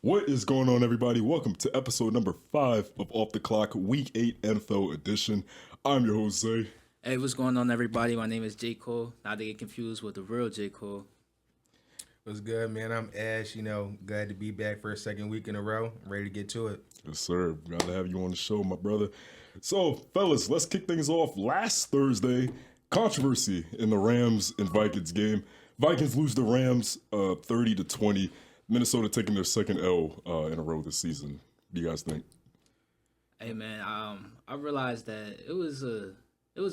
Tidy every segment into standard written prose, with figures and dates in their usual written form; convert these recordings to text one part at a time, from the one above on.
What is going on, everybody? Welcome to episode number 5 of Off the Clock, Week 8 NFL edition. I'm your host, Zay. Hey, what's going on, everybody? My name is J. Cole. Not to get confused with the real J. Cole. What's good, man? I'm Ash. Glad to be back for a second week in a row. I'm ready to get to it. Yes, sir. Glad to have you on the show, my brother. So, fellas, let's kick things off. Last Thursday, controversy in the Rams and Vikings game. Vikings lose the Rams 30-20. Minnesota taking their second L in a row this season. What do you guys think? Hey, man, I realized that it was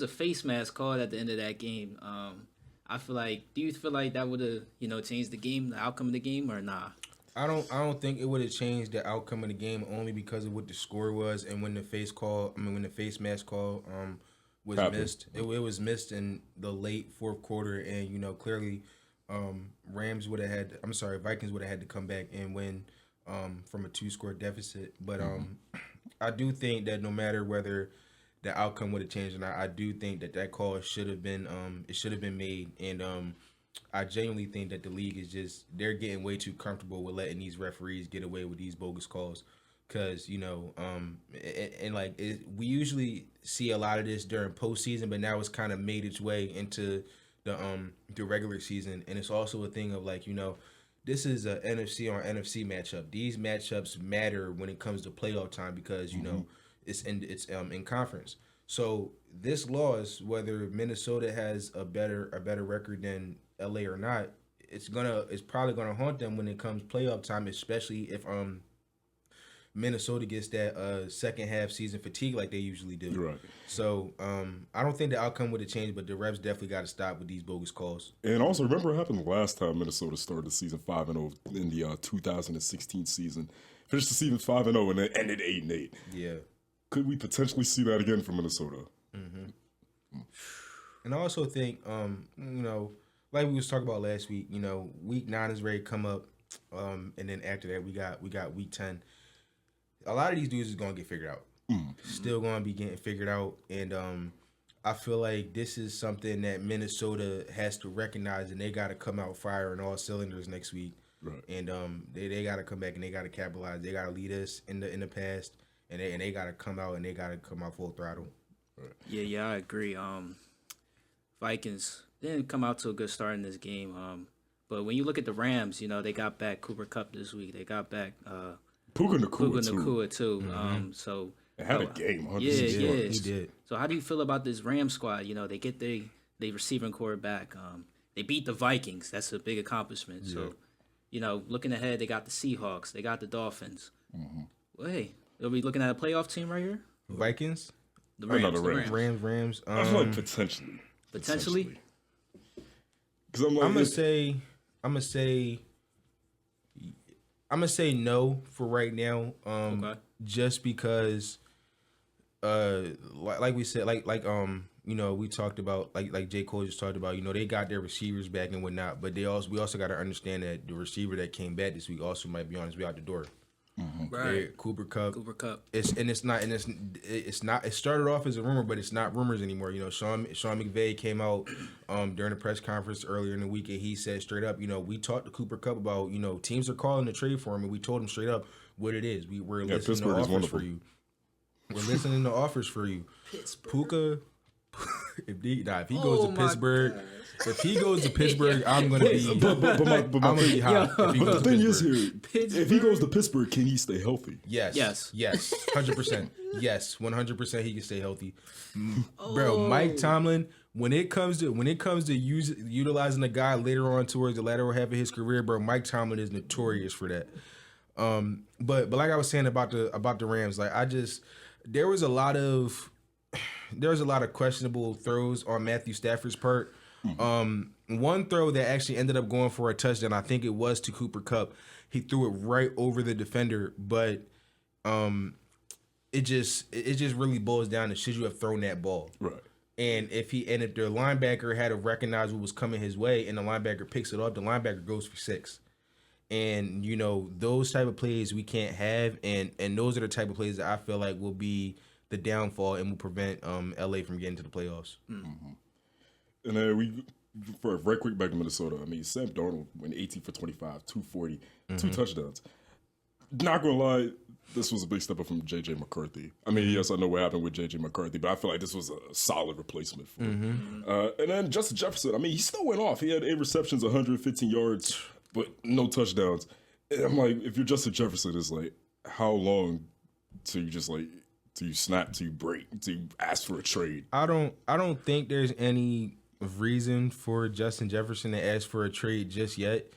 a face mask called at the end of that game. I feel like, do you feel like that would have, changed the game, the outcome of the game, or nah? I don't think it would have changed the outcome of the game only because of what the score was and when the face mask call was missed. It was missed in the late fourth quarter, and clearly Vikings would have had to come back and win from a 2-score deficit. But I do think that no matter whether the outcome would have changed or not, I do think that call should have been made. And I genuinely think that the league is they're getting way too comfortable with letting these referees get away with these bogus calls. Because, we usually see a lot of this during postseason, but now it's kind of made its way into the regular season. And it's also a thing of this is a NFC on NFC matchup. These matchups matter when it comes to playoff time because, it's in conference. So this loss, whether Minnesota has a better record than LA or not, it's probably gonna haunt them when it comes playoff time, especially if Minnesota gets that second half season fatigue like they usually do. Right. So I don't think the outcome would have changed, but the refs definitely got to stop with these bogus calls. And also, remember what happened last time Minnesota started the season 5-0 in the 2016 season. Finished the season 5-0 and then ended 8-8. Yeah. Could we potentially see that again from Minnesota? Mm-hmm. And I also think, like we was talking about last week, week 9 is ready to come up, and then after that we got week 10. A lot of these dudes is gonna get figured out. Still gonna be getting figured out, and I feel like this is something that Minnesota has to recognize, and they got to come out firing all cylinders next week. Right. And they got to come back and they got to capitalize. They got to lead us in the past, and they got to come out and they got to come out full throttle. Right. Yeah, I agree. Vikings didn't come out to a good start in this game. But when you look at the Rams, they got back Cooper Kupp this week. They got back Puka Nacua too. Mm-hmm. So it had a game. Yeah, he did. So how do you feel about this Rams squad? They get they receiving core back. They beat the Vikings. That's a big accomplishment. Yeah. So, looking ahead, they got the Seahawks. They got the Dolphins. Mm-hmm. Well, hey, are we looking at a playoff team right here? Vikings? The Rams. the Rams. Rams. I feel like potentially. Potentially? Because I'm gonna say no for right now. Okay. Just because, like we said, we talked about like J. Cole just talked about. they got their receivers back and whatnot, but we also got to understand that the receiver that came back this week also might be on his way out the door. Mm-hmm. Right. Cooper Kupp. It started off as a rumor, but it's not rumors anymore. Sean McVay came out during a press conference earlier in the week, and he said straight up, we talked to Cooper Kupp about, teams are calling the trade for him, and we told him straight up what it is. We're listening to offers for you. We're listening to offers for you. Puka. If he goes to Pittsburgh. God. If he goes to Pittsburgh, I'm gonna be. But my hot. The thing is here, if he goes to Pittsburgh, can he stay healthy? Yes, 100%. Yes, 100%. He can stay healthy, bro. Mike Tomlin. When it comes to utilizing a guy later on towards the latter half of his career, bro, Mike Tomlin is notorious for that. But like I was saying about the Rams, there was a lot of questionable throws on Matthew Stafford's part. One throw that actually ended up going for a touchdown, I think it was to Cooper Kupp. He threw it right over the defender, but it just really boils down to should you have thrown that ball? Right. And if the linebacker had to recognize what was coming his way and the linebacker picks it up, the linebacker goes for 6. And those type of plays we can't have, and those are the type of plays that I feel like will be the downfall and will prevent LA from getting to the playoffs. Mm-hmm. And then for right quick back to Minnesota, Sam Darnold went 18 for 25, 240, 2 touchdowns. not gonna lie, this was a big step up from J.J. McCarthy. I mean, yes, I know what happened with J.J. McCarthy, but I feel like this was a solid replacement for him. And then Justin Jefferson, I mean, he still went off. He had 8 receptions, 115 yards, but no touchdowns. And I'm like, if you're Justin Jefferson, it's like, how long till you just like, till you snap, till you break, till you ask for a trade? I don't think there's any reason for Justin Jefferson to ask for a trade just yet.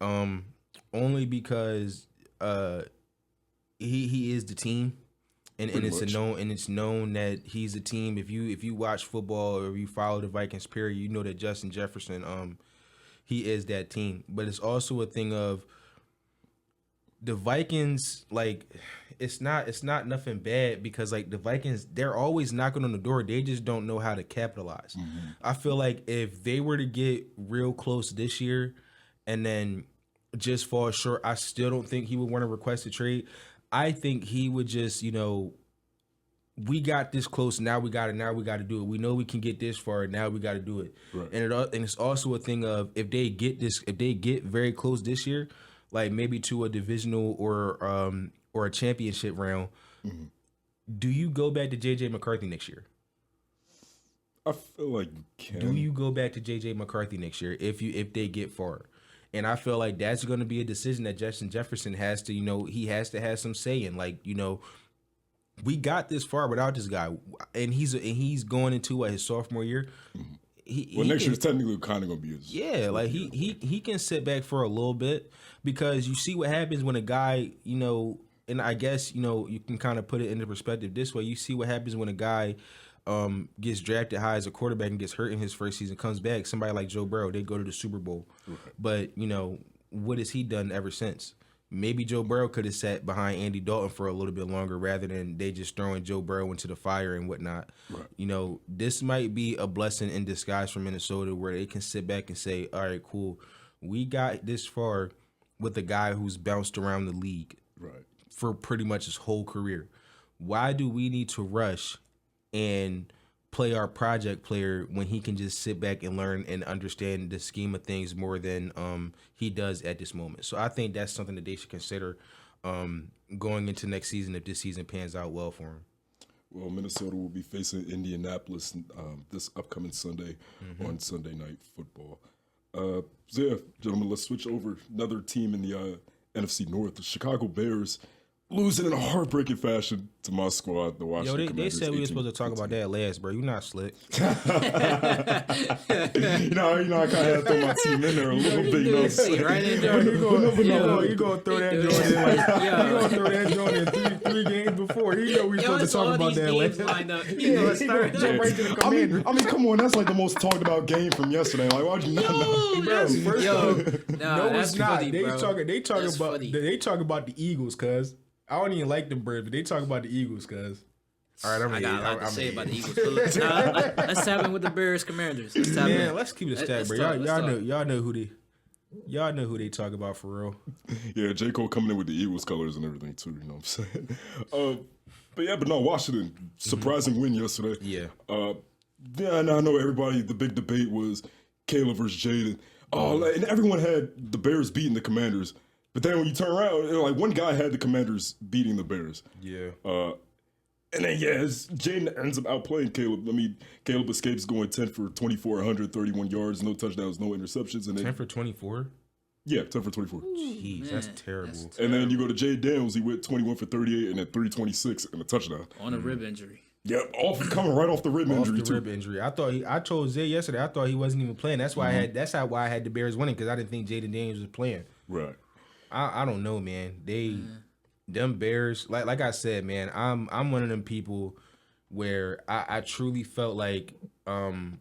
Only because he is the team, and it's known that he's the team. If you watch football or you follow the Vikings period, you know that Justin Jefferson he is that team. But it's also a thing of the Vikings, like it's not nothing bad, because like the Vikings, they're always knocking on the door. They just don't know how to capitalize. I feel like if they were to get real close this year and then just fall short, I still don't think he would want to request a trade. I think he would just, we got this close, now we got to do it. We know we can get this far, now we got to do it. Right. And it's also a thing of if they get very close this year, like maybe to a divisional or a championship round, do you go back to J.J. McCarthy next year? I feel like you can. Do you go back to J.J. McCarthy next year if they get far? And I feel like that's going to be a decision that Justin Jefferson has to, he has to have some say in. Like, we got this far without this guy, and he's going into his sophomore year. Next year's technically kind of going to be his. Yeah, like he can sit back for a little bit, because you see what happens when a guy, and I guess you can kind of put it into perspective this way. You see what happens when a guy gets drafted high as a quarterback and gets hurt in his first season, comes back. Somebody like Joe Burrow, they go to the Super Bowl. Right. But, what has he done ever since? Maybe Joe Burrow could have sat behind Andy Dalton for a little bit longer rather than they just throwing Joe Burrow into the fire and whatnot. Right. This might be a blessing in disguise for Minnesota, where they can sit back and say, all right, cool, we got this far with a guy who's bounced around the league for pretty much his whole career. Why do we need to rush and play our project player when he can just sit back and learn and understand the scheme of things more than he does at this moment? So I think that's something that they should consider going into next season if this season pans out well for him. Well, Minnesota will be facing Indianapolis this upcoming Sunday on Sunday Night Football. So yeah, gentlemen, let's switch over. Another team in the NFC North, the Chicago Bears, losing in a heartbreaking fashion to my squad, the Washington Commanders. They said we were supposed to talk about that last, bro. You not slick. I kind of had to throw my team in there a little bit. Right in there. You gonna throw that joint in? You gonna throw that joint in three games before? You know we supposed to talk about that last. He gonna start jump right to the Commanders. I mean, come on, that's like the most talked about game from yesterday. Like, why'd you not know? Bro, first no, it's not. Funny, they talk about the Eagles, cuz. I don't even like them birds, but they talk about the Eagles, cuz. All right, I got a lot to say about the Eagles. Let's tap in with the Bears Commanders. Let's keep it a stack, bro. Y'all know who they talk about for real. Yeah, J. Cole coming in with the Eagles colors and everything too. You know what I'm saying? But no, Washington, surprising win yesterday. Yeah. And I know everybody. The big debate was Caleb versus Jaden. And everyone had the Bears beating the Commanders. But then when you turn around, like one guy had the Commanders beating the Bears. Yeah. And then, Jaden ends up outplaying Caleb. I mean, Caleb escapes going 10 for 24, 131 yards, no touchdowns, no interceptions. And 10 for 24? Yeah, 10 for 24. Jeez, that's terrible. And then you go to Jay Daniels, he went 21 for 38 and then 326 and a touchdown. On a rib injury. Yep, coming right off the rib injury. I told Zay yesterday, I thought he wasn't even playing. That's why I had the Bears winning, because I didn't think Jaden Daniels was playing. Right. I don't know, man. Them Bears, like I said, man, I'm one of them people where I truly felt like, and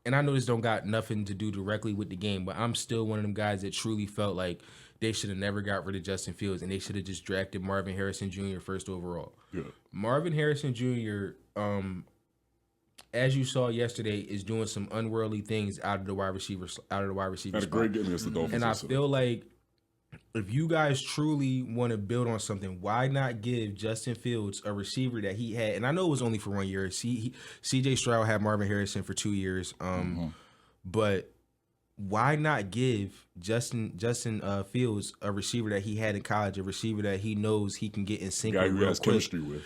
I know this don't got nothing to do directly with the game, but I'm still one of them guys that truly felt like they should have never got rid of Justin Fields, and they should have just drafted Marvin Harrison Jr. first overall. Yeah. Marvin Harrison Jr., as you saw yesterday, is doing some unworldly things out of the wide receiver Had a great game against the Dolphins. And I feel like if you guys truly want to build on something, why not give Justin Fields a receiver that he had? And I know it was only for 1 year. C.J. Stroud had Marvin Harrison for 2 years. But why not give Justin Fields a receiver that he had in college, a receiver that he knows he can get in sync Guy with who real has quick. chemistry with.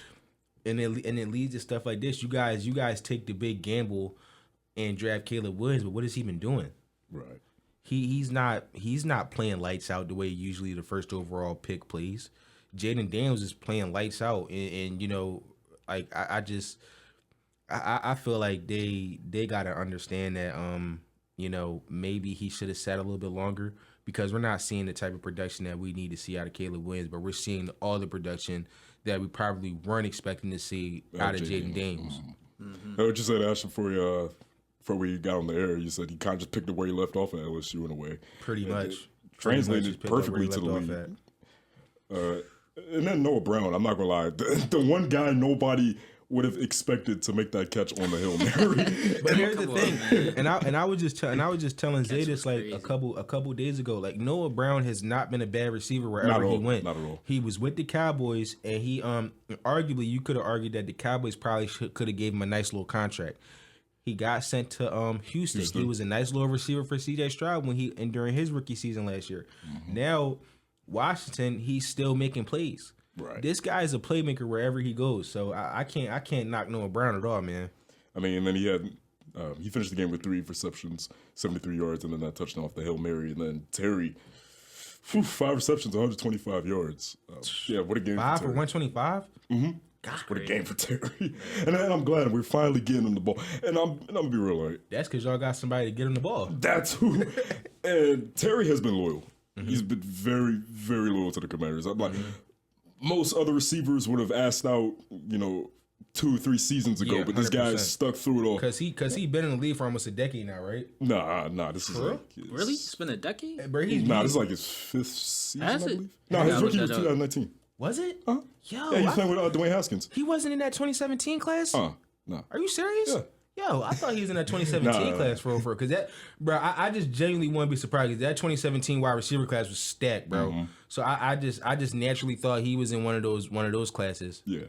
And it leads to stuff like this. You guys take the big gamble and draft Caleb Williams, but what has he been doing? Right. He's not playing lights out the way usually the first overall pick plays. Jaden Daniels is playing lights out, and you know, like I feel like they gotta understand that you know, maybe he should have sat a little bit longer because we're not seeing the type of production that we need to see out of Caleb Williams, but we're seeing all the production that we probably weren't expecting to see out of Jaden Daniels. I just said, Ashton, before we got on the air, you said he kind of just picked up where he left off at LSU in a way. Pretty much. Translated perfectly to the league. And then Noah Brown, I'm not going to lie. The one guy nobody would have expected to make that catch on the Hail Mary. But here's the Come on, thing, man. and I was just telling Zay was this like crazy. a couple days ago. Like Noah Brown has not been a bad receiver wherever he went. Not at all. He was with the Cowboys, and he arguably you could have argued that the Cowboys probably could have gave him a nice little contract. He got sent to Houston. He was a nice little receiver for C.J. Stroud during his rookie season last year. Now Washington, he's still making plays. Right. This guy is a playmaker wherever he goes. So I can't knock Noah Brown at all, man. I mean, and then he finished the game with 3 receptions, 73 yards, and then that touchdown off the Hail Mary. And then Terry, 5 receptions, 125 yards. Yeah, what a game 5 for for Terry. 125. What a game for Terry. And I'm glad we're finally getting him the ball. And I'm going to be real, like, That's because y'all got somebody to get him the ball. that's who. And Terry has been loyal. He's been very, very loyal to the Commanders. I'm like, most other receivers would have asked out, 2-3 seasons ago, Yeah, but this guy 100%. stuck through it all. Cause he been in the league for almost a decade now, right? Nah, this is real? like his, Really? It's been a decade? Bro, This is like his 5th season, Has I it? believe. No, I his gotta rookie look was that up. 2019. was it? Huh? Yo, Yeah, he's I- playing with Dwayne Haskins. he wasn't in that 2017 class. No. Are you serious? Yeah. Yo, I thought he was in that 2017 Nah. class for because that, bro. I just genuinely wouldn't be surprised because that 2017 wide receiver class was stacked, bro. So I just naturally thought he was in one of those classes. Yeah.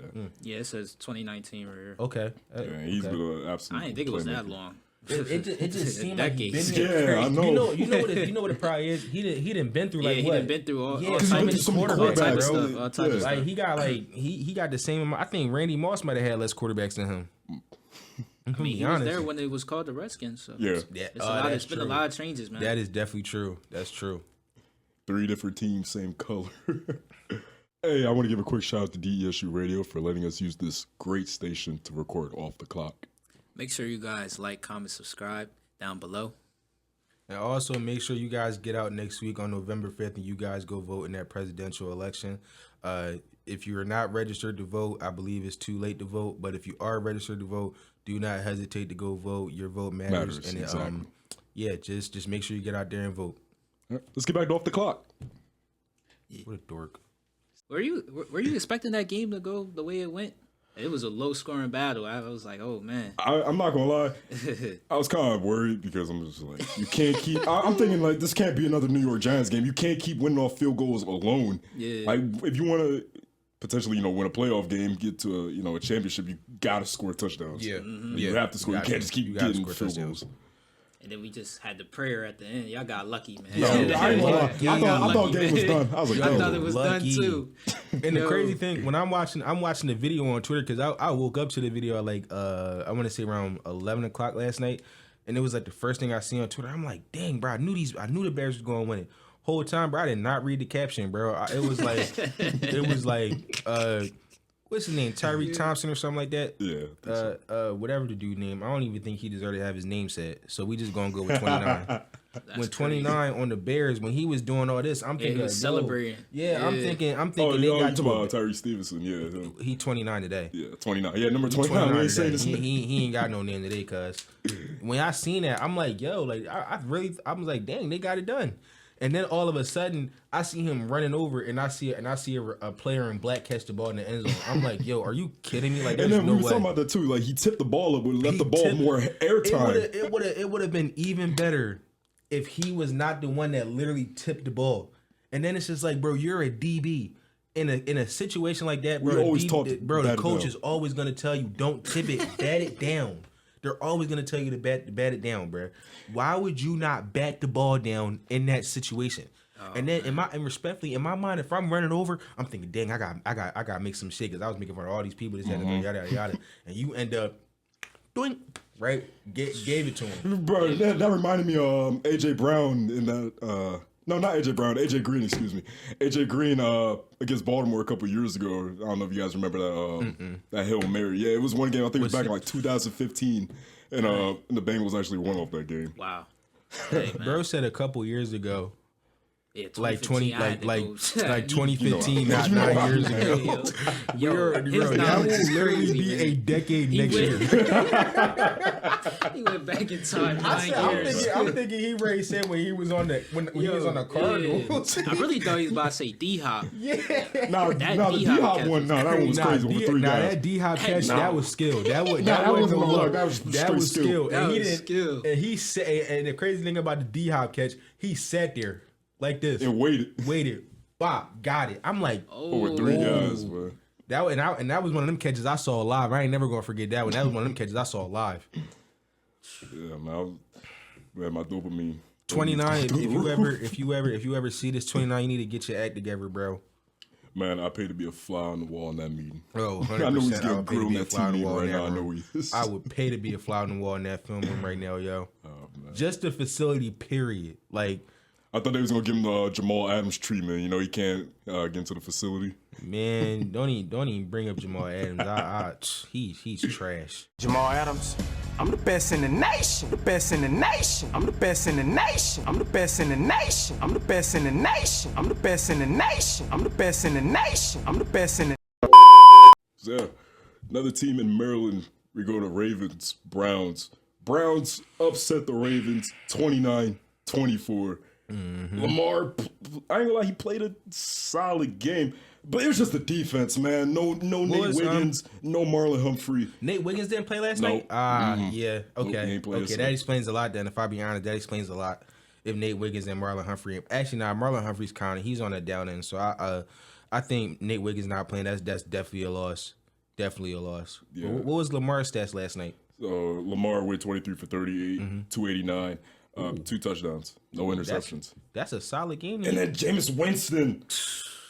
Yeah, it says 2019 right here. Okay, Yeah, he's okay. been an absolute I didn't think it was that playmaker. long. It just seemed like he Decades. been there. Yeah, I know. You know what the probably is. He didn't been through Yeah, like he what? done been through all Yeah, type because he of went through so many all type of quarterbacks, stuff. bro. All type of Yeah. stuff. Like he got the same amount. I think Randy Moss might have had less quarterbacks than him. I mean, he was there when it was called the Redskins. So Yeah. Yeah, it's been a lot of changes, man. That is definitely true. That's true. 3 different teams, same color. Hey, I want to give a quick shout out to DESU Radio for letting us use this great station to record off the clock. Make sure you guys like, comment, subscribe down below. And also make sure you guys get out next week on November 5th and you guys go vote in that presidential election. If you are not registered to vote, I believe it's too late to vote. But if you are registered to vote, do not hesitate to go vote. Your vote matters. And exactly. yeah, just make sure you get out there and vote. All right, let's get back to off the clock. What a dork. Were you expecting that game to go the way it went? It was a low scoring battle. I was like, oh man. I'm not gonna lie, I was kind of worried because I'm just like, you can't keep. I'm thinking like this can't be another New York Giants game. You can't keep winning off field goals alone. Yeah. Like if you want to potentially, win a playoff game, get to a championship, you gotta score touchdowns. Yeah. You have to score. You can't just keep gotta getting score field touchdowns. goals. And then we just had the prayer at the end. Y'all got lucky, man. No, I ain't gonna lie. I thought game was done. I was like, I oh, thought it was lucky. done too. And the Yo. crazy thing, when I'm watching the video on Twitter, because I woke up to the video at like I want to say around 11 o'clock last night, and it was like the first thing I see on Twitter. I'm like, dang, bro, I knew the Bears was going to win it. Whole time, bro, I did not read the caption, bro. It was like what's his name, Tyreek Thompson or something like that. Yeah. Whatever the dude name, I don't even think he deserved to have his name said. So we just gonna go with 29. When 29 on the Bears, when he was doing all this, I'm thinking he was yo, celebrating. Yeah, I'm thinking Oh, they you got talking about to Tyree Stevenson? Yeah. Him. he 29 today. Yeah, 29. Yeah, number He 29. We ain't saying today. this. He ain't got no name today, cuz when I seen that, I'm like, yo, like I was like, dang, they got it done. And then all of a sudden, I see him running over, and I see a player in black catch the ball in the end zone. I'm like, yo, are you kidding me? Like, And there's then no we were way. talking about that too. Like he tipped the ball up, but left He the ball tipped- more airtime. It would have been even better if he was not the one that literally tipped the ball. And then it's just like, bro, you're a DB. In a situation like that, bro, We always the talked bro, bat the it coach down. is always gonna tell you, don't tip it, bat it down. They're always gonna tell you to bat it down, bro. Why would you not bat the ball down in that situation? And then and respectfully, in my mind, if I'm running over, I'm thinking, dang, I got to make some shit because I was making fun of all these people, this, that, and yada, yada, yada. And you end up doing right, gave it to him. Bro, that reminded me of AJ Brown in that. No, not AJ Brown. AJ Green, excuse me. AJ Green against Baltimore a couple years ago. I don't know if you guys remember that that Hail Mary. Yeah, it was one game. I think it was back in like 2015, and the Bengals actually won off that game. Wow. Hey, man. Bro said a couple years ago. Yeah, Like 2015. 2015, not 9 years ago. Yo, his That knowledge will is literally crazy, be man. a decade next went- year. He went back in time 9 I'm years. thinking he already said when he was on the he was on the Cardinals. I really thought he was about to say D-Hop. No, That the D-Hop D-Hop catch one, no, that one was crazy with 3 guys. that D-Hop catch, Nah. that was skill. That was Nah, that wasn't no no luck. luck. That was That straight was skill. skill. That And he was didn't. skill. And he said, and the crazy thing about the D-Hop catch, he sat there like this, And waited. waited, bop, got it. I'm like, With 3 guys, man. that was one of them catches I saw live. I ain't never gonna forget that one. That was one of them catches I saw live. Yeah, man. My dopamine. 29. Through the roof. If you ever see this 29, you need to get your act together, bro. Man, I paid to be a fly on the wall in that meeting. Bro, 100%. I know he's I getting would pay to grilled be on a that fly on the TV wall right in now. that I know room. he is. I would pay to be a fly on the wall in that film room right now, yo. Oh, man. Just the facility, period. Like, I thought they was gonna give him the Jamal Adams treatment. You know, he can't get into the facility. man, don't even bring up Jamal Adams. He's trash. Jamal Adams. I'm the best in the nation. The best in the nation. I'm the best in the nation. I'm the best in the nation. I'm the best in the nation. I'm the best in the nation. I'm the best in the nation. I'm the best in the So, yeah, another team in Maryland. We go to Ravens, Browns. Browns upset the Ravens 29-24. Lamar, I ain't gonna lie, he played a solid game. But it was just the defense, man. No Nate was, Wiggins, no Marlon Humphrey. Nate Wiggins didn't play last Nope. night? Yeah. Nope, he Okay. ain't played Okay, this that night. explains a lot then. If I be honest, that explains a lot. If Nate Wiggins and Marlon Humphrey. Actually, nah, Marlon Humphrey's counting. He's on that down end. So I think Nate Wiggins not playing. That's definitely a loss. Definitely a loss. Yeah. What was Lamar's stats last night? Lamar went 23 for 38, 289, 2 touchdowns, no interceptions. That's a solid game. And then Jameis Winston,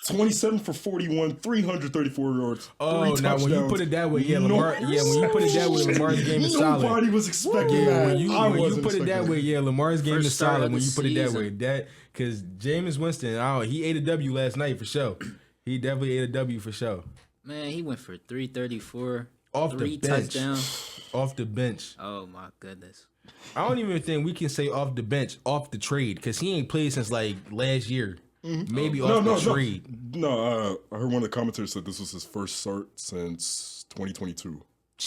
27 for 41, 334 yards. Oh, 3 now when you touchdowns. put it that way, yeah, Lamar. Yeah, when you put it that way, Lamar's game is solid. Nobody was expecting that. When you wasn't put it that expecting way, yeah, Lamar's game First is start solid. of When the you put it that way, season. that because Jameis Winston, he ate a W last night for sure. He definitely ate a W for sure. Man, he went for 334. Off the 3 bench. touchdowns. Off the bench. Oh my goodness. I don't even think we can say off the bench, off the trade, because he ain't played since like last year. Maybe off the trade. No, I heard one of the commentators said this was his first start since 2022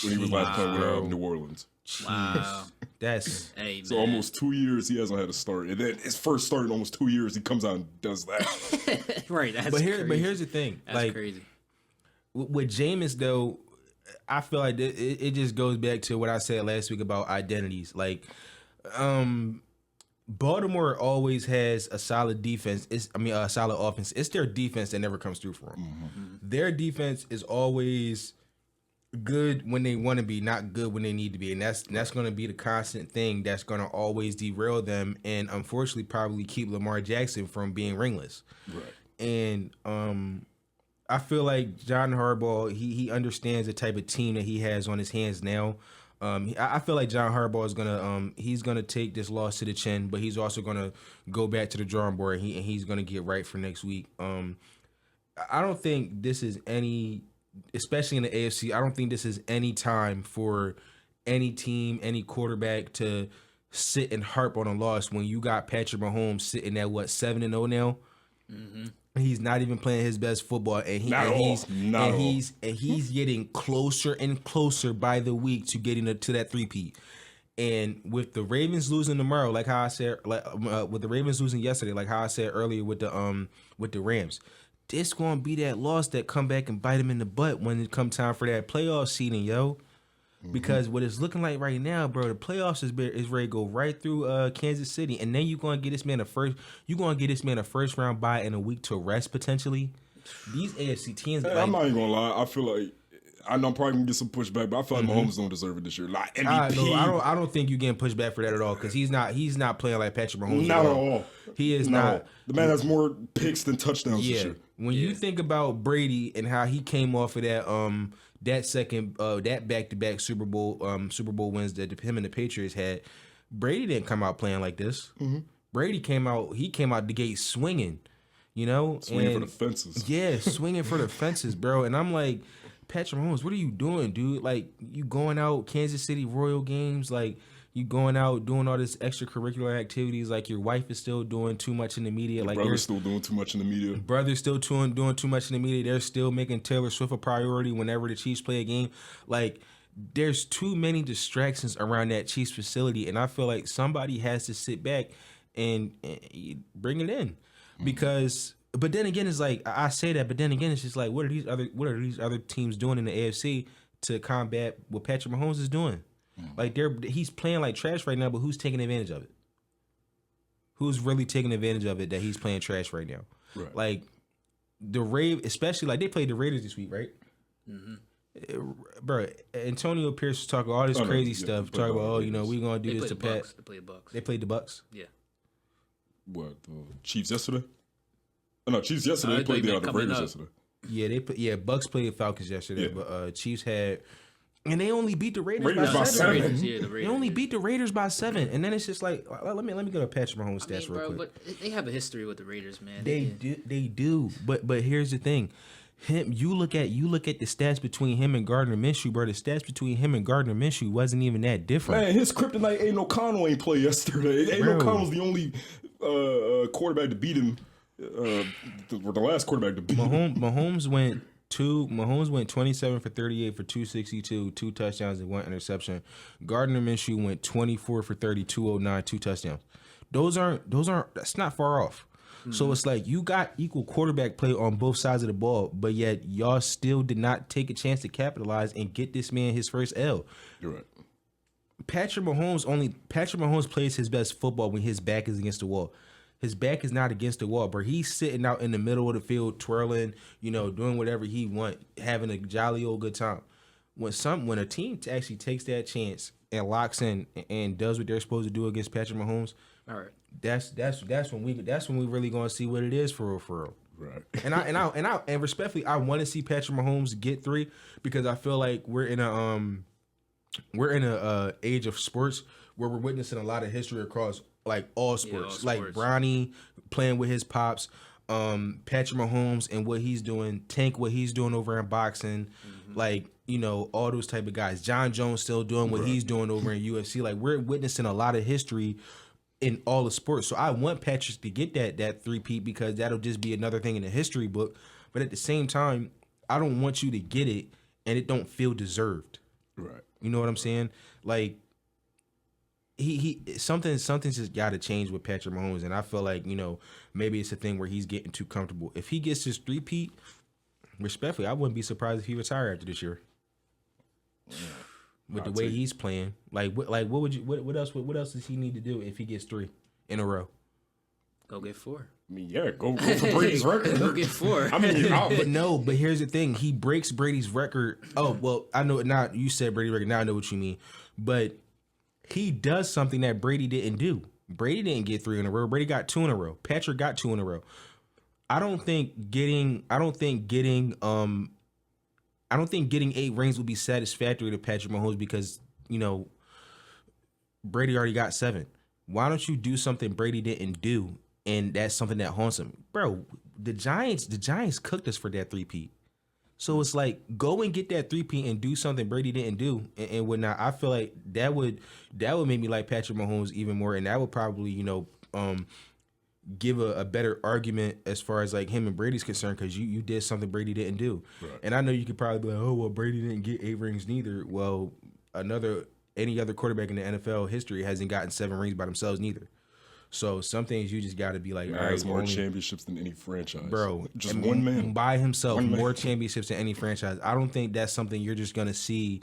when he was last playing with New Orleans. Wow. That's Hey, man. So almost 2 years he hasn't had a start, and then his first start in almost 2 years he comes out and does that. Right. That's but crazy. here's the thing. That's like crazy. with Jameis though, I feel like it just goes back to what I said last week about identities. Like, Baltimore always has a solid defense. A solid offense. It's their defense that never comes through for them. Mm-hmm. Their defense is always good when they want to be, not good when they need to be, and that's going to be the constant thing that's going to always derail them, and unfortunately probably keep Lamar Jackson from being ringless. Right. And I feel like John Harbaugh, he understands the type of team that he has on his hands now. I feel like John Harbaugh is he's gonna take this loss to the chin, but he's also gonna go back to the drawing board and he's gonna get right for next week. I don't think this is any, especially in the AFC, I don't think this is any time for any team, any quarterback to sit and harp on a loss when you got Patrick Mahomes sitting at 7-0 now. Mm-hmm. He's not even playing his best football, and he's getting closer and closer by the week to getting to that 3-peat. And with the Ravens losing tomorrow, like how I said, with the Ravens losing yesterday, like how I said earlier with the Rams, this gonna be that loss that come back and bite him in the butt when it come time for that playoff seeding, yo. Because what it's looking like right now, bro, the playoffs is ready to go right through Kansas City, and then you're gonna get this man a first round bye in a week to rest potentially. These AFC teams, I'm not even gonna lie. I feel like I know I'm probably gonna get some pushback, but I feel like Mahomes don't deserve it this year. Like MVP, I don't think you're getting pushed back for that at all because he's not playing like Patrick Mahomes. not at all. He is Not at not. all. The man has more picks than touchdowns this Yeah. year. When you think about Brady and how he came off of that back-to-back Super Bowl wins that him and the Patriots had, Brady didn't come out playing like this. Brady came out the gate swinging, Swinging for the fences. Yeah, swinging for the fences, bro. And I'm like, Patrick Mahomes, what are you doing, dude? Like, you going out Kansas City Royal games, like you going out doing all this extracurricular activities, like your wife is still doing too much in the media, like Brother's still doing too much in the media. brother's still doing too much in the media. They're still making Taylor Swift a priority whenever the Chiefs play a game. Like, there's too many distractions around that Chiefs facility, and I feel like somebody has to sit back and bring it in, because. But then again, it's like I say that, but then again, it's just like what are these other teams doing in the AFC to combat what Patrick Mahomes is doing? Like he's playing like trash right now, but who's taking advantage of it? Who's really taking advantage of it that he's playing trash right now? Right. Like especially like they played the Raiders this week, right? Bro, Antonio Pierce was talking all this crazy stuff, talking about we gonna do this to Pat. They played Bucks. They played the Bucks. Yeah. What, the Chiefs yesterday? Oh, no, Chiefs yesterday. They played the Raiders yesterday. Yeah, Bucks played the Falcons yesterday, but Chiefs had, and they only beat the Raiders Raiders by by 7. seven. The Raiders. They only beat the Raiders by 7, and then it's just like let me go to Patrick Mahomes stats real quick. But they have a history with the Raiders, man. They do. But here's the thing. You look at the stats between him and Gardner Minshew, bro. The stats between him and Gardner Minshew wasn't even that different. Man, his kryptonite Aiden O'Connell ain't play yesterday. Aiden O'Connell's the only quarterback to beat him. The last quarterback to beat him. Mahomes went 27 for 38 for 262, 2 touchdowns and 1 interception. Gardner Minshew went 24 for 30, 209, 2 touchdowns. That's not far off. So it's like you got equal quarterback play on both sides of the ball, but yet y'all still did not take a chance to capitalize and get this man his first L. You're right. Patrick Mahomes plays his best football when his back is against the wall. His back is not against the wall, but he's sitting out in the middle of the field, twirling, doing whatever he want, having a jolly old good time. When a team actually takes that chance and locks in and does what they're supposed to do against Patrick Mahomes, All right. that's when we really gonna see what it is for real. Right. And respectfully, I want to see Patrick Mahomes get 3 because I feel like we're in a age of sports where we're witnessing a lot of history across like all sports. Like Bronny playing with his pops, Patrick Mahomes and what he's doing, Tank what he's doing over in boxing, like all those type of guys. John Jones still doing what he's doing over in UFC. Like we're witnessing a lot of history in all the sports. So I want Patrick to get that 3-peat because that'll just be another thing in the history book. But at the same time, I don't want you to get it and it don't feel deserved. Right. You know what I'm saying? Like something's just got to change with Patrick Mahomes, and I feel like maybe it's a thing where he's getting too comfortable. If he gets his 3-peat, respectfully, I wouldn't be surprised if he retired after this year. With the way he's playing, what else does he need to do if he gets 3 in a row? Go get 4. I mean, yeah, go for Brady's record. Go get 4. I mean, but here's the thing: he breaks Brady's record. Oh well, I know now. You said Brady record. Now I know what you mean, but he does something that Brady didn't do. Brady didn't get 3 in a row. Brady got 2 in a row. Patrick got 2 in a row. I don't think getting 8 rings would be satisfactory to Patrick Mahomes because Brady already got 7. Why don't you do something Brady didn't do, and that's something that haunts him, bro? The Giants cooked us for that 3-peat. So it's like, go and get that 3-peat and do something Brady didn't do and whatnot. I feel like that would make me like Patrick Mahomes even more, and that would probably give a better argument as far as like him and Brady's concerned because you did something Brady didn't do. Right. And I know you could probably be like, oh well, Brady didn't get 8 rings neither. Well, any other quarterback in the NFL history hasn't gotten 7 rings by themselves neither. So some things you just got to be like, all right, has more championships than any franchise, bro. Just one man by himself, more championships than any franchise. I don't think that's something you're just gonna see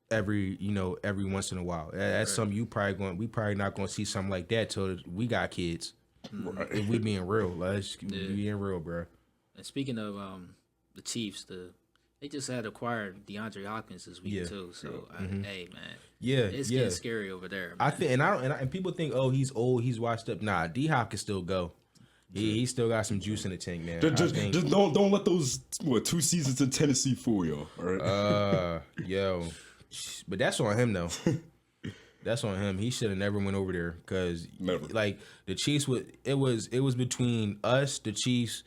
every once in a while. That's something we probably not gonna see something like that till we got kids. Right. If we being real, let's be being real, bro. And speaking of the Chiefs, They just had acquired DeAndre Hopkins this week too. So hey man, it's getting scary over there. Man. I think, and people think, oh, he's old, he's washed up. Nah, D Hop can still go. He still got some juice in the tank, man. Just don't let those 2 seasons in Tennessee fool y'all. All right. Yo, but that's on him though. That's on him. He should have never went over there because, like, the Chiefs it was between us, the Chiefs,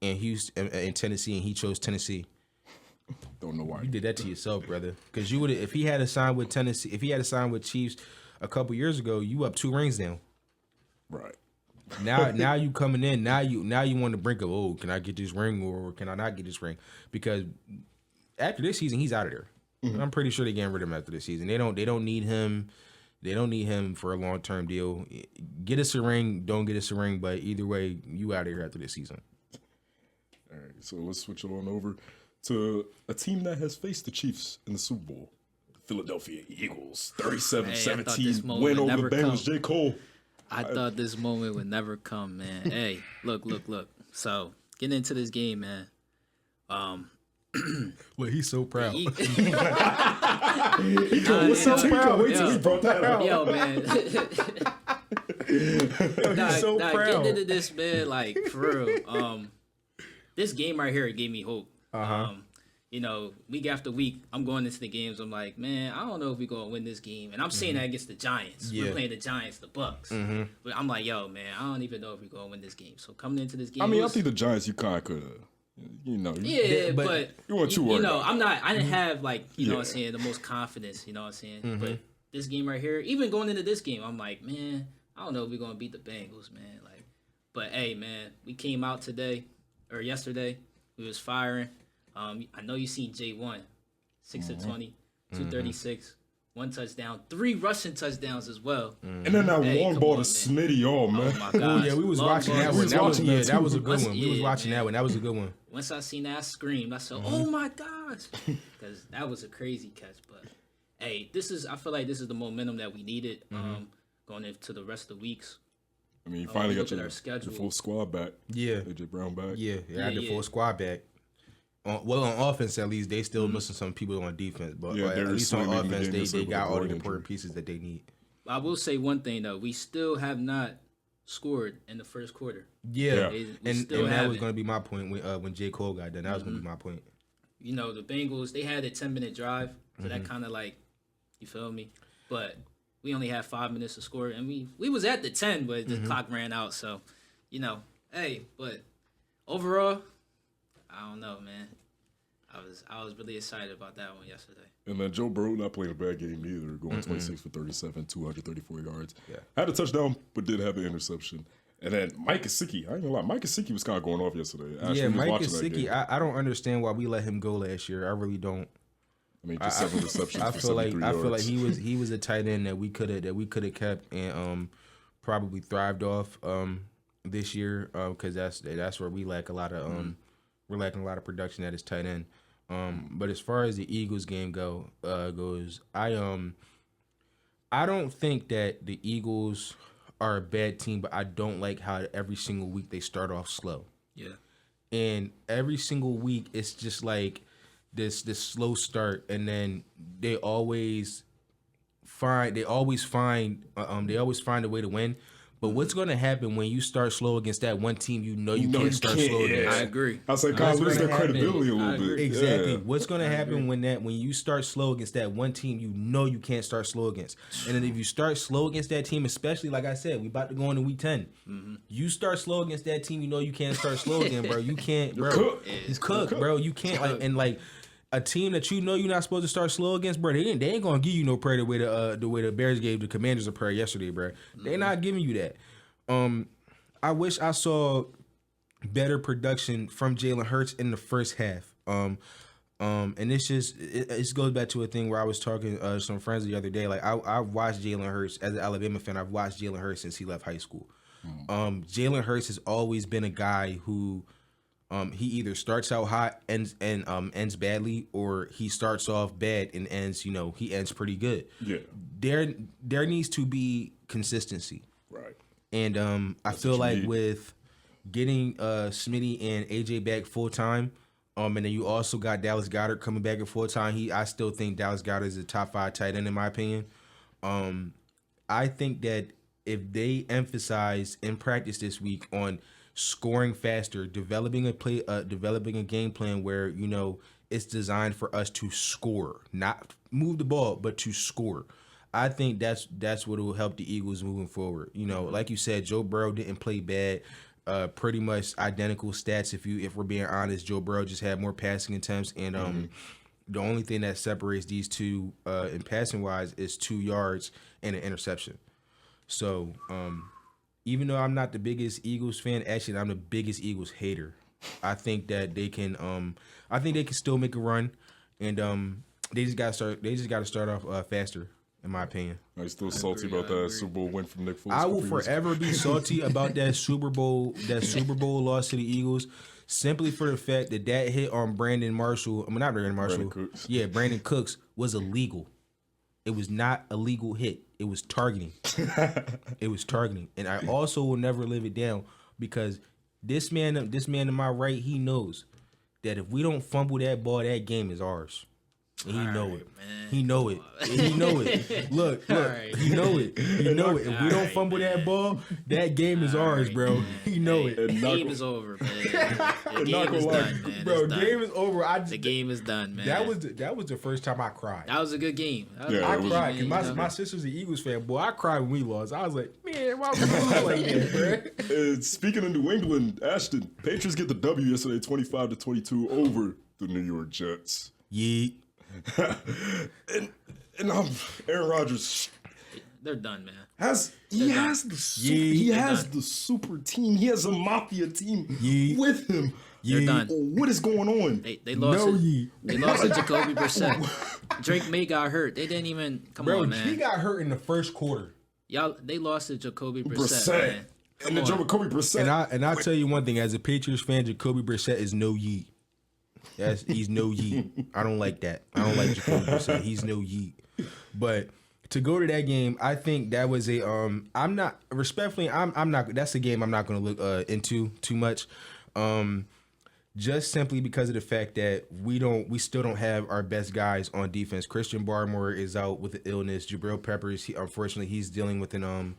and Houston and Tennessee, and he chose Tennessee. Don't know why you did that to yourself, brother. Because you would, if he had signed with Tennessee, if he had signed with Chiefs a couple years ago, you up 2 rings now. Right. Now you coming in. Now you want to brink of, oh, can I get this ring or can I not get this ring? Because after this season, he's out of there. Mm-hmm. I'm pretty sure they're getting rid of him after this season. They don't need him. They don't need him for a long-term deal. Get us a ring, don't get us a ring, but either way, you out of here after this season. All right, so let's switch on over to a team that has faced the Chiefs in the Super Bowl. The Philadelphia Eagles, 37-17 win over the Bengals. J. Cole. I thought this moment would never come, man. Hey, look. So, getting into this game, man. Well, he's so proud. He was so proud. Wait till he brought that out. Yo, man. He's so proud. Getting into this, man, like, for real. This game right here gave me hope. You know, week after week, I'm going into the games. I'm like, man, I don't know if we're going to win this game. And I'm saying that against the Giants. We're playing the Giants, the Bucks. But I'm like, yo, man, I don't even know if we're going to win this game. So coming into this game. I mean, I think the Giants, you kind of could have. You know, but you weren't too worried. You know, I didn't have like, you know what I'm saying, the most confidence, you know what I'm saying? But this game right here, even going into this game, I'm like, man, I don't know if we're gonna beat the Bengals, man. Like, but hey, man, we came out yesterday, we was firing. I know you seen J1, 6 of 20, 236. 1 touchdown, 3 rushing touchdowns as well. And then that long ball to Smitty, man. Oh my God! Oh, yeah, we was watching that one. That was a good one. We was watching that one. That was a good one. Once I seen that, I screamed. I said, "Oh my gosh!" Because that was a crazy catch. But hey, I feel like this is the momentum that we needed going into the rest of the weeks. I mean, you finally got our schedule. The full squad back. Yeah, AJ Brown back. Yeah, the full squad back. On offense, at least, they still missing some people on defense. But at least on offense, they got all the important pieces that they need. I will say one thing, though. We still have not scored in the first quarter. Yeah. And that was going to be my point when J. Cole got done. That was going to be my point. You know, the Bengals, they had a 10-minute drive. So that kind of like, you feel me? But we only had 5 minutes to score. And we was at the 10, but the clock ran out. So, you know, hey, but overall, I don't know, man. I was really excited about that one yesterday. And then Joe Burrow not playing a bad game either, going 26 for 37, 234 yards. Yeah. Had a touchdown, but did have an interception. And then Mike Gesicki, I ain't gonna lie, Mike Gesicki was kind of going off yesterday. Mike Gesicki, I don't understand why we let him go last year. I really don't. I mean, just 7 receptions. I feel like he was a tight end that we could have kept and probably thrived off this year because that's where we lack a lot of we're lacking a lot of production at his tight end. But as far as the Eagles game goes, I don't think that the Eagles are a bad team, but I don't like how every single week they start off slow. Yeah. And every single week it's just like this slow start, and then they always find a way to win. But what's going to happen when you start slow against that one team you can't start slow against? I agree. I was like, kind of lose their credibility a little bit. Exactly. Yeah. What's going to happen when you start slow against that one team you can't start slow against? And then if you start slow against that team, especially like I said, we about to go into week 10. You start slow against that team, you can't start slow again, bro. You can't, bro. It's cooked, bro. You can't a team that you're not supposed to start slow against, bro. They ain't gonna give you no prayer the way the Bears gave the Commanders a prayer yesterday, bro. They're not giving you that. I wish I saw better production from Jalen Hurts in the first half. And it goes back to a thing where I was talking to some friends the other day. Like I watched Jalen Hurts as an Alabama fan. I've watched Jalen Hurts since he left high school. Jalen Hurts has always been a guy who. He either starts out hot and ends badly, or he starts off bad and ends pretty good. Yeah. There needs to be consistency. Right. And I feel like with getting Smitty and AJ back full time, And then you also got Dallas Goedert coming back at full time. I still think Dallas Goedert is a top 5 tight end in my opinion. I think that if they emphasize in practice this week on scoring faster, developing a game plan where it's designed for us to score, not move the ball, but to score. I think that's what will help the Eagles moving forward. Like you said, Joe Burrow didn't play bad. Pretty much identical stats. If we're being honest, Joe Burrow just had more passing attempts, and the only thing that separates these two in passing wise is 2 yards and an interception. So even though I'm not the biggest Eagles fan, actually I'm the biggest Eagles hater. I think that they can. I think they can still make a run, and they just got to start off faster. In my opinion, Are you still salty about that Super Bowl win from Nick Foles? I will forever be salty about that Super Bowl loss to the Eagles, simply for the fact that hit on Brandon Marshall. I mean, not Brandon Marshall. Brandon Cooks. Yeah, Brandon Cooks was illegal. It was not a legal hit. It was targeting. It was targeting, and I also will never live it down because this man to my right, he knows that if we don't fumble that ball, that game is ours. And he know it. Man. He know it. He know it. Look. Right. He know it. He know it. If we don't fumble that ball, that game is ours, bro. Man. He know it. The game is over, man. The game is done, man. Bro, It's done. game is over. The game is done, man. That was the first time I cried. That was a good game. That was Yeah, a I good cried game, because you know? my sister's an Eagles fan. Boy, I cried when we lost. I was like, man, why we lose like that, bro? Speaking of New England, Ashton, Patriots get the W yesterday, 25-22 over the New York Jets. Yeet. and Aaron Rodgers They're done, man. has the super team. He has a mafia team with him. They're done. What is going on? They lost. No, They lost to Jacoby Brissett. Drake May got hurt. They didn't even come Bro, on, man. he got hurt in the first quarter. Y'all, they lost to Jacoby Brissett, Brissett. man. And then Jacoby Brissett. And I'll tell you one thing, as a Patriots fan, Jacoby Brissett is no yeet. He's no yeet. I don't like that. I don't like Jacoby Brissett. He's no yeet. But to go to that game, I think that was a I'm not that's a game I'm not going to look into too much. Just simply because of the fact that we still don't have our best guys on defense. Christian Barmore is out with an illness. Jabril Peppers, unfortunately, he's dealing with an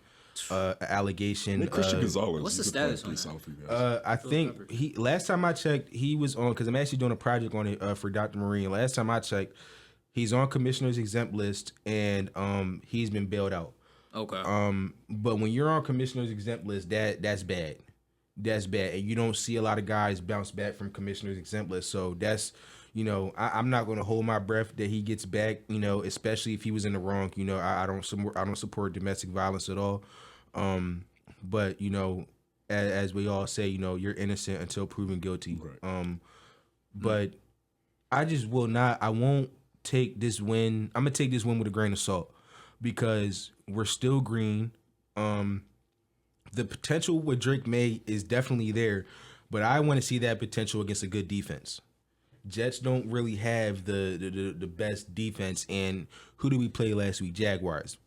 allegation. Christian Gonzalez. What's the he's been status playing on pretty solid for you guys. I think last time I checked, he was on, because I'm actually doing a project on it for Dr. Marine. Last time I checked, he's on commissioner's exempt list, and he's been bailed out. Okay. But when you're on commissioner's exempt list, that's bad. That's bad, and you don't see a lot of guys bounce back from commissioner's exempt list. So that's, I'm not going to hold my breath that he gets back. Especially if he was in the wrong. I don't support domestic violence at all. But as we all say, you're innocent until proven guilty. Right. But I just will not. I won't take this win. I'm gonna take this win with a grain of salt because we're still green. The potential with Drake May is definitely there, but I want to see that potential against a good defense. Jets don't really have the best defense, and who did we play last week? Jaguars.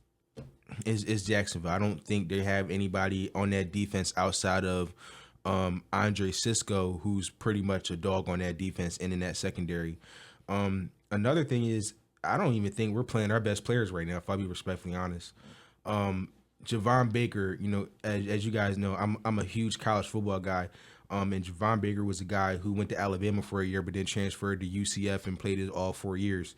It's Jacksonville. I don't think they have anybody on that defense outside of Andre Cisco, who's pretty much a dog on that defense and in that secondary. Another thing is, I don't even think we're playing our best players right now, if I'll be respectfully honest. Javon Baker, as you guys know, I'm a huge college football guy. And Javon Baker was a guy who went to Alabama for a year, but then transferred to UCF and played it all 4 years.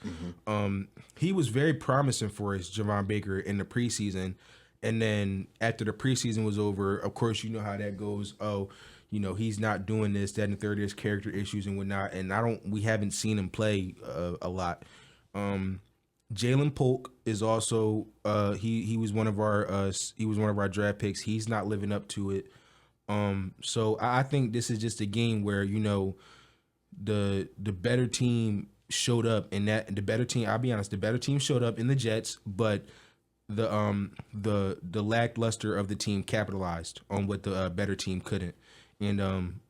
Mm-hmm. He was very promising for us, Javon Baker, in the preseason. And then after the preseason was over, of course, you know how that goes. Oh, he's not doing this, that, and the third. There's character issues and whatnot. And we haven't seen him play a lot. Jalen Polk is also he was one of our draft picks. He's not living up to it. So I think this is just a game where the better team showed up, and that the better team. I'll be honest, the better team showed up in the Jets, but the lackluster of the team capitalized on what the better team couldn't, and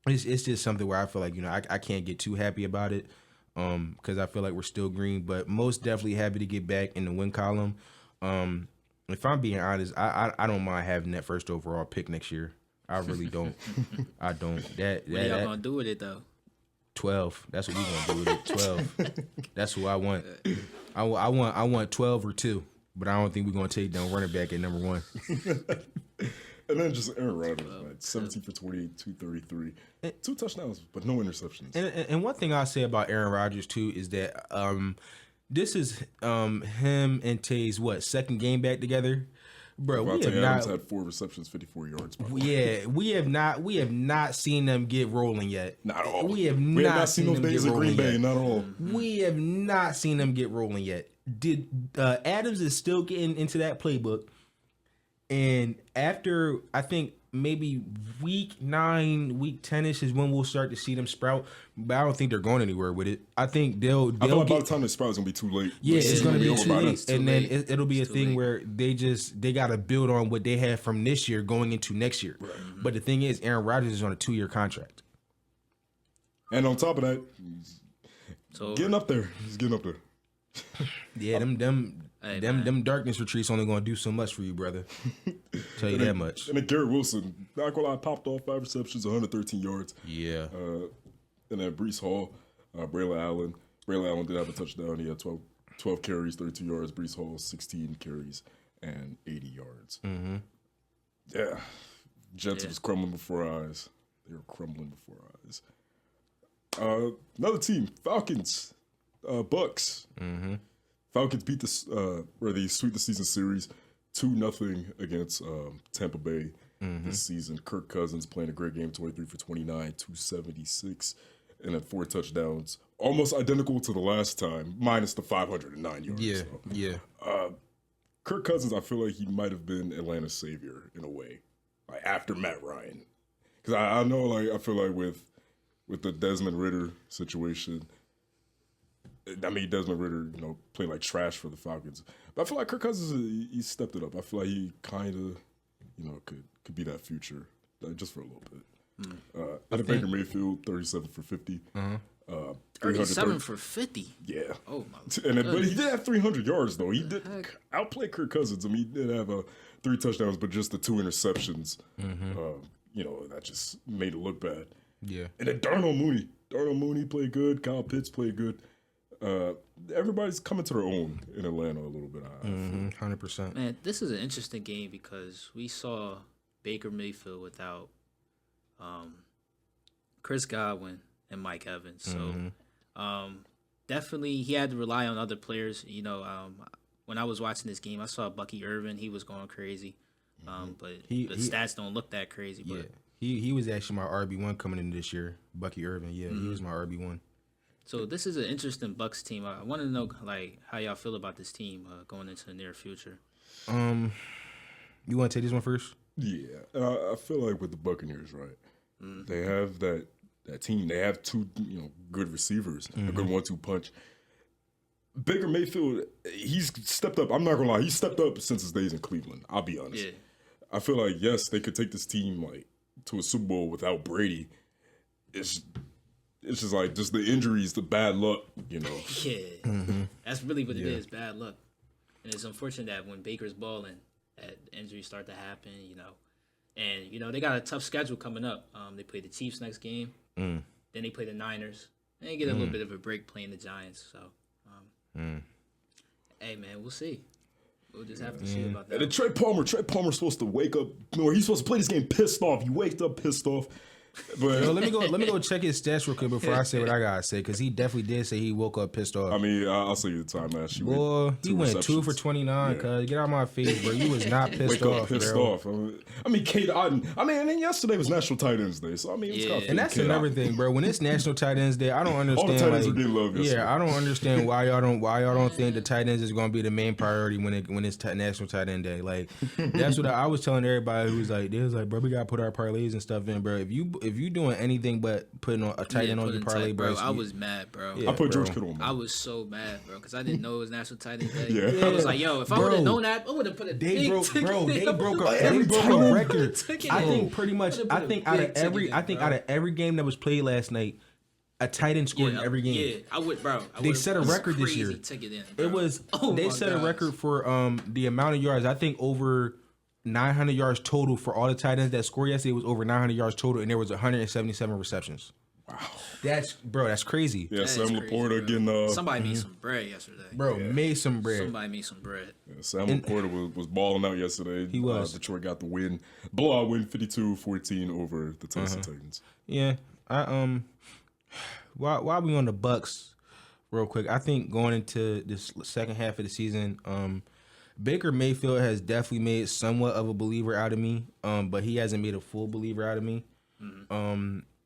it's just something where I feel like I can't get too happy about it. Because I feel like we're still green, but most definitely happy to get back in the win column. If I'm being honest, I don't mind having that first overall pick next year. I really don't. I don't. That What are y'all gonna do with it though? 12. That's what we gonna do with it. 12. That's who I want. I want 12 or 2. But I don't think we're gonna take down running back at number 1. And then just Aaron Rodgers, like 17 for 28, 233, 2 touchdowns, but no interceptions. And one thing I'll say about Aaron Rodgers too is that this is him and Tay's second game back together. Bro, we have Adams not had 4 receptions, 54 yards. Yeah, we have not seen them get rolling yet. Not at all. We have not seen those them days get in Green rolling Bay. yet. Not at all. We have not seen them get rolling yet. Adams is still getting into that playbook, and after I think maybe week 9, week 10ish is when we'll start to see them sprout. But I don't think they're going anywhere with it. I think they'll I feel like by get. the time they sprout, it's gonna be too late. Yeah, The it's season gonna be over too by then. late, and then it'll be a too thing late. where they got to build on what they had from this year going into next year. But the thing is, Aaron Rodgers is on a 2-year contract. And on top of that, So getting up there. He's getting up there. Yeah, them Hey, them darkness retreats only gonna do so much for you, brother. Tell you that much. And then Garrett Wilson, not gonna lie, popped off 5 receptions, 113 yards. Yeah. And then Brees Hall, Braylon Allen. Braylon Allen did have a touchdown. He had 12 carries, 32 yards. Brees Hall, 16 carries and 80 yards. Mm-hmm. Yeah. Jets was crumbling before our eyes. They were crumbling before our eyes. Another team, Falcons, Bucks. Mm-hmm. Falcons beat they sweep the season series 2-0 against Tampa Bay this season. Kirk Cousins playing a great game, 23 for 29, 276, and then 4 touchdowns, almost identical to the last time, minus the 509 yards. Yeah. So, Yeah. Kirk Cousins, I feel like he might have been Atlanta's savior in a way, like after Matt Ryan, because I know, like I feel like with the Desmond Ridder situation. I mean, Desmond Ridder, played like trash for the Falcons. But I feel like Kirk Cousins, he stepped it up. I feel like he kind of, could be that future, just for a little bit. And then Baker Mayfield, 37 for 50. 37 for 50. Yeah. Oh my. But he did have 300 yards, though. He did outplay Kirk Cousins. I mean, he did have 3 touchdowns, but just the 2 interceptions, that just made it look bad. Yeah. And then Darnell Mooney played good. Kyle Pitts played good. Everybody's coming to their own in Atlanta a little bit. I feel. 100%. Man, this is an interesting game because we saw Baker Mayfield without Chris Godwin and Mike Evans. So definitely he had to rely on other players. When I was watching this game, I saw Bucky Irvin. He was going crazy. But the stats don't look that crazy. But Yeah. He was actually my RB1 coming in this year. Bucky Irvin. Yeah, he was my RB1. So this is an interesting Bucks team. I want to know how y'all feel about this team going into the near future. You want to take this one first? Yeah, I feel like with the Buccaneers, right? They have that team. They have 2 good receivers, a good 1-2 punch. Baker Mayfield, he's stepped up. I'm not gonna lie, he stepped up since his days in Cleveland. I'll be honest. Yeah. I feel like yes, they could take this team to a Super Bowl without Brady. It's just like the injuries, the bad luck, Yeah, that's really what it is. Bad luck, and it's unfortunate that when Baker's balling, that injuries start to happen. And they got a tough schedule coming up. They play the Chiefs next game, then they play the Niners, and they get a little bit of a break playing the Giants. So, hey man, we'll see. We'll just have to see about that. And then Trey Palmer's supposed to wake up, or he's supposed to play this game pissed off. He waked up pissed off. But Let me go check his stats real quick before I say what I gotta say, because he definitely did say he woke up pissed off. I mean, I'll say you the time last year. Boy, he went 2 for 29. Cause get out of my face, bro. You was not pissed off, pissed bro. off. I mean, Kate Otten. I mean, yesterday was National Tight Ends Day, so I mean, And that's another thing, bro. When it's National Tight Ends Day, I don't understand. All the tight ends are getting love yesterday. I don't understand why y'all don't think the tight ends is gonna be the main priority when it's National Tight End Day. Like that's what I was telling everybody who was like, bro, we gotta put our parlays and stuff in, bro. If you doing anything but putting a tight end on your parlay, bro. I was mad, bro. I put George Kittle on mine. I was so mad, bro, because I didn't know it was National Tight End Day. Yeah. I was like, yo, if I would have known that, I would have put a They broke ticket. a record. Ticket I in. think pretty much. Would've I put a think out big of ticket in, every game that was played last night, a tight end scored in every game. Yeah, I would, bro. They set a record this year. Ticket in, bro. It was Oh they my set a gosh. record for the amount of yards. I think over 900 yards total for all the tight ends that scored yesterday. It was over 900 yards total, and there was 177 receptions. Wow. That's crazy. Yeah, That is Sam crazy, Laporta bro. getting Somebody made some bread yesterday. Bro, made some bread. Somebody made some bread. Sam Laporta was balling out yesterday. He was. Detroit got the win. Blowout win, 52-14 over the Tennessee Titans. Yeah, while we on the Bucks, real quick, I think going into this second half of the season, Baker Mayfield has definitely made somewhat of a believer out of me, but he hasn't made a full believer out of me.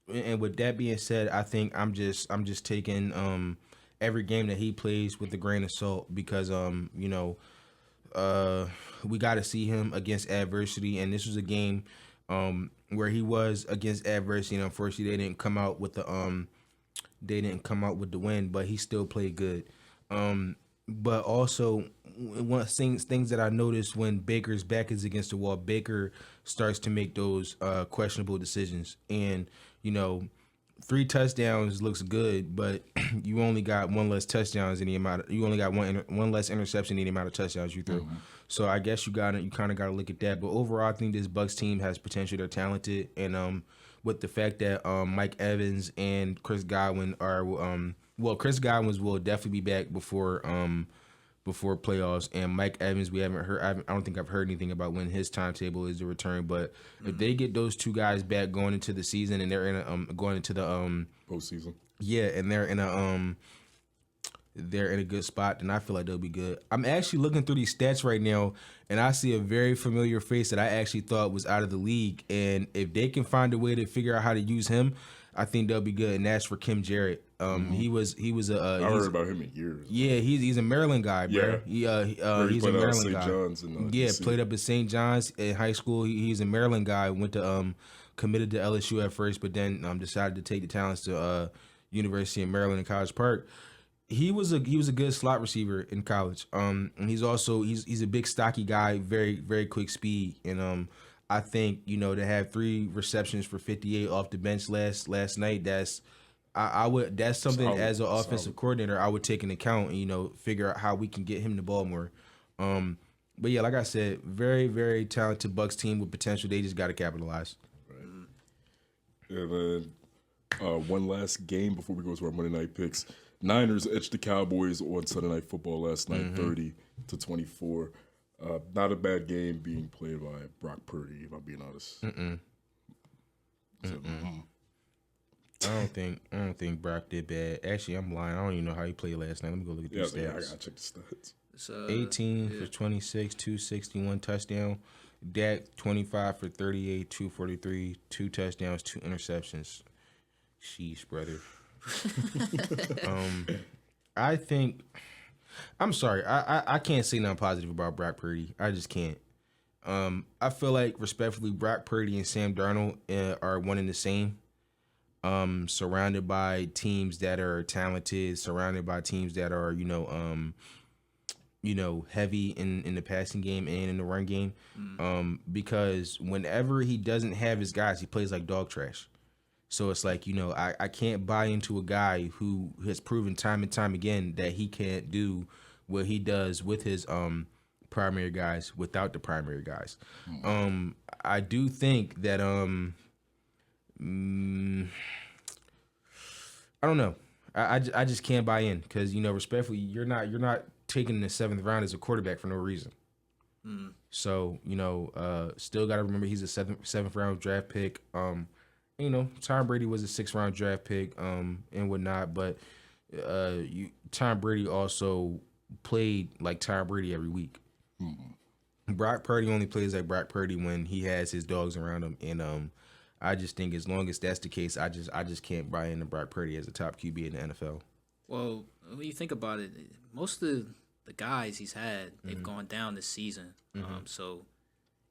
And with that being said, I think I'm just taking every game that he plays with a grain of salt because we got to see him against adversity, and this was a game where he was against adversity, and unfortunately they didn't come out with the win, but he still played good. But also one of the things that I noticed when Baker's back is against the wall, Baker starts to make those questionable decisions, and 3 touchdowns looks good, but you only got one less touchdowns in the amount. You only got one less interception in the amount of touchdowns you threw. Mm-hmm. So I guess you kind of got to look at that. But overall, I think this Bucks team has potential. They're talented, and with the fact that Mike Evans and Chris Godwin are Chris Godwin will definitely be back before playoffs, and Mike Evans, we haven't heard. I don't think I've heard anything about when his timetable is to return. But if they get those 2 guys back going into the season, and they're in going into the postseason, yeah, and they're in a good spot, then I feel like they'll be good. I'm actually looking through these stats right now, and I see a very familiar face that I actually thought was out of the league. And if they can find a way to figure out how to use him, I think they'll be good. And that's for Kim Jarrett. He was I heard about him in years. Yeah, he's a Maryland guy, bro. Yeah. He's a Maryland guy. John's DC. Played up at St. John's in high school. He's a Maryland guy. Went to committed to LSU at first, but then decided to take the talents to University of Maryland in College Park. He was a good slot receiver in college. And he's a big stocky guy, very very quick speed, and I think to have 3 receptions for 58 off the bench last night. That's something solid, as an offensive coordinator I would take into account and figure out how we can get him the ball more. But yeah, like I said, very very talented Bucks team with potential. They just got to capitalize. Right. And then one last game before we go to our Monday night picks. Niners edged the Cowboys on Sunday Night Football last night, 30-24. Not a bad game being played by Brock Purdy, if I'm being honest. I don't think Brock did bad. Actually, I'm lying. I don't even know how he played last night. Let me go look at these stats. Yeah, I gotta check the stats. 18 for 26, 261 touchdown. Dak 25 for 38, 243, 2 touchdowns, 2 interceptions. Sheesh, brother. I think. I'm sorry. I can't say nothing positive about Brock Purdy. I just can't. I feel like, respectfully, Brock Purdy and Sam Darnold are one and the same. Surrounded by teams that are talented, surrounded by teams that are, heavy in the passing game and in the run game. Because whenever he doesn't have his guys, he plays like dog trash. So it's like, I can't buy into a guy who has proven time and time again that he can't do what he does with his primary guys without the primary guys. I do think that I don't know. I just can't buy in because respectfully, you're not taking the 7th round as a quarterback for no reason. So still got to remember he's a seventh round draft pick. Tom Brady was a 6th round draft pick and whatnot, but Tom Brady also played like Tom Brady every week. Brock Purdy only plays like Brock Purdy when he has his dogs around him, and I just think as long as that's the case, I just can't buy into Brock Purdy as a top QB in the NFL. Well, when you think about it, most of the guys he's had, they've gone down this season. So,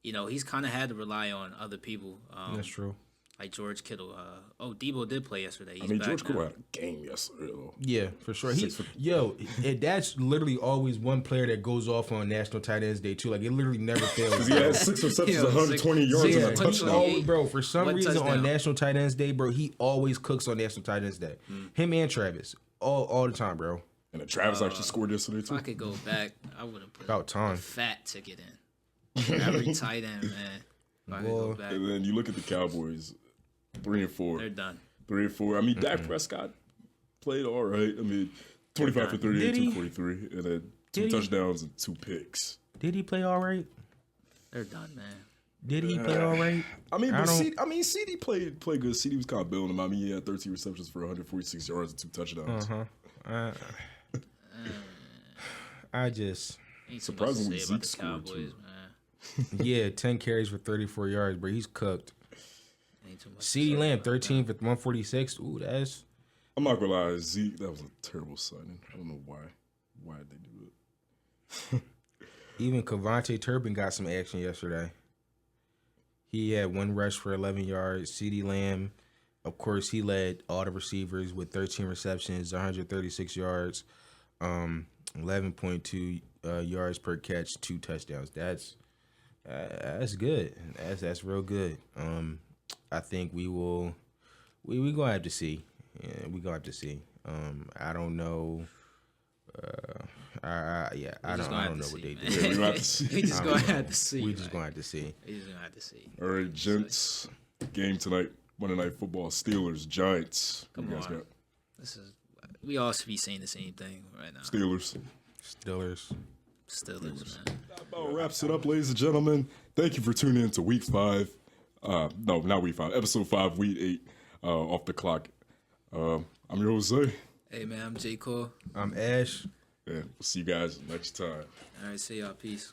he's kind of had to rely on other people. That's true. Like George Kittle. Debo did play yesterday. He's George back Kittle now. had a game yesterday, though. Yeah, for sure. That's literally always one player that goes off on National Tight Ends Day, too. Like, it literally never fails. He had 6 receptions, 120 yards, and a touchdown. Bro, for some reason touchdown? on National Tight Ends Day, bro, he always cooks on National Tight Ends Day. Him and Travis. All the time, bro. And then Travis actually scored yesterday, If too. I could go back, I would have put About time. a fat ticket in. Every tight end, man. If I could go Boy. back, And then you look at the Cowboys, 3-4. they're done. 3-4. I mean, Dak Prescott played all right. I mean, 25 for 38, Did he? 243, and then 2 Did he? touchdowns and 2 picks. Did he play all right? They're done, man. Did he play all right? I mean, I but don't- CD played good. CD was kind of building him. I mean, he had 13 receptions for 146 yards and 2 touchdowns. I just Ain't too much to Surprisingly, say about the Zeke scored, Cowboys, too. man. yeah, 10 carries for 34 yards, but he's cooked. Ain't too much. to CeeDee say Lamb about 13 for 146. Ooh, that's I'm not gonna lie, Zeke, that was a terrible signing. I don't know why they do it. even Cavante Turpin got some action yesterday. He had 1 rush for 11 yards. CeeDee Lamb, of course, he led all the receivers with 13 receptions, 136 yards, 11.2 yards per catch, 2 touchdowns. That's good. That's real good. I think we gonna have to see. Yeah, we gonna have to see. I don't know. I just gonna have don't to know what see, they man. do. Yeah, we have to see. We just gonna have to see. We just man. gonna have to see. We just gonna have to see. All right, gents. Game tonight, Monday Night Football, Steelers, Giants. Come What you guys on. got? This is. We all should be saying the same thing right now. Steelers. Steelers. Steelers, man. That about wraps it up, ladies and gentlemen. Thank you for tuning in to Week 5. No, not Week 5. Episode 5, Week 8. Off the clock. I'm your Jose. Hey, man, I'm J. Cole. I'm Ash. And we'll see you guys next time. All right, see y'all. Peace.